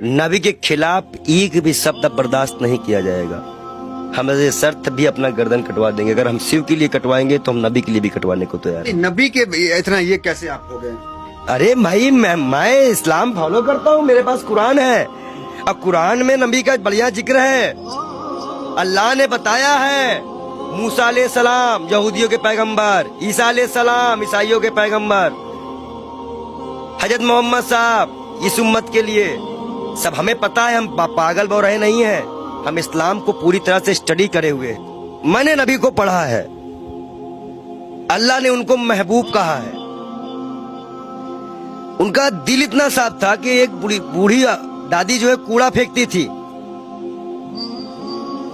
नबी के खिलाफ एक भी शब्द बर्दाश्त नहीं किया जाएगा। हम ऐसे शर्त भी अपना गर्दन कटवा देंगे, अगर हम शिव के लिए कटवाएंगे तो हम नबी के लिए भी कटवाने को तैयार हैं। नबी के इतना ये कैसे आप हो गए? अरे भाई मैं इस्लाम फॉलो करता हूँ, मेरे पास कुरान है, अब कुरान में नबी का बढ़िया जिक्र है। अल्लाह ने बताया है, मूसा अलैहिस्सलाम यहूदियों के पैगंबर, ईसा अलैहिस्सलाम ईसाइयों के पैगंबर, हजरत मोहम्मद साहब इस उम्मत के लिए सब हमें पता है। हम पागल बो रहे नहीं हैं, हम इस्लाम को पूरी तरह से स्टडी करे हुए। मैंने नबी को पढ़ा है, अल्लाह ने उनको महबूब कहा है। उनका दिल इतना साफ था कि एक बूढ़ी दादी जो है कूड़ा फेंकती थी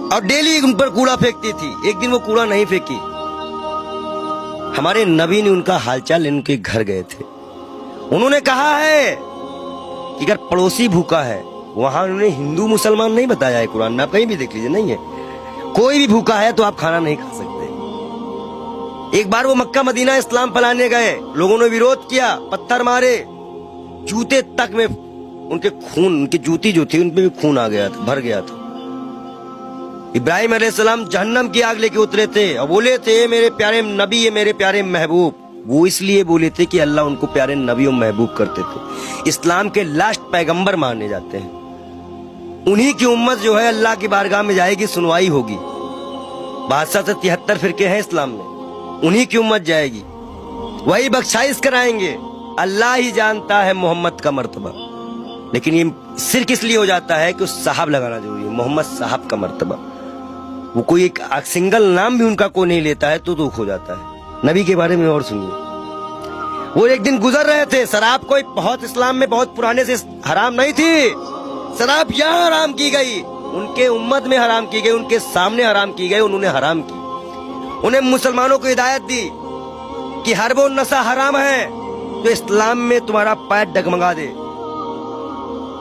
और डेली उन पर कूड़ा फेंकती थी, एक दिन वो कूड़ा नहीं फेंकी। हमारे नबी ने उनका हालचाल लेने उनके घर गए थे। उन्होंने कहा है कि अगर पड़ोसी भूखा है, वहां उन्होंने हिंदू मुसलमान नहीं बताया है कुरान में, आप कहीं भी देख लीजिए, नहीं है। कोई भी भूखा है तो आप खाना नहीं खा सकते। एक बार वो मक्का मदीना इस्लाम फैलाने गए, लोगों ने विरोध किया, पत्थर मारे, जूते तक में उनके खून, उनकी जूती जो थी उनपे भी खून आ गया था, भर गया था। इब्राहिम अलैहिस्सलाम जहन्नम की आग लेके उतरे थे और बोले थे मेरे प्यारे नबी, ये मेरे प्यारे महबूब। वो इसलिए बोले थे कि अल्लाह उनको प्यारे नबी और महबूब करते थे। इस्लाम के लास्ट पैगंबर माने जाते हैं। उन्हीं की उम्मत जो है अल्लाह की बारगाह में जाएगी, सुनवाई होगी। 62 से 73 फिरके हैं इस्लाम में, उन्हीं की उम्मत जाएगी, वही बख्शाइश कराएंगे। अल्लाह ही जानता है मोहम्मद का मर्तबा, लेकिन ये सिर्फ इसलिए हो जाता है कि उस साहब लगाना जरूरी है, मोहम्मद साहब का मर्तबा। वो कोई एक सिंगल नाम भी उनका कोई नहीं लेता है तो दुख हो जाता है। नबी के बारे में और सुनिए। वो एक दिन गुजर रहे थे, शराब कोई बहुत इस्लाम में बहुत पुराने से हराम नहीं थी, शराब यहाँ हराम की गई, उनके उम्मत में हराम की गई, उनके सामने हराम की गई, उन्होंने हराम की। उन्हें मुसलमानों को हिदायत दी कि हर वो नशा हराम है तो इस्लाम में तुम्हारा पैर डगमगा दे।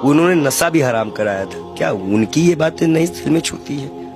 उन्होंने नशा भी हराम कराया था। क्या उनकी ये बातें नहीं दिल में छूती है?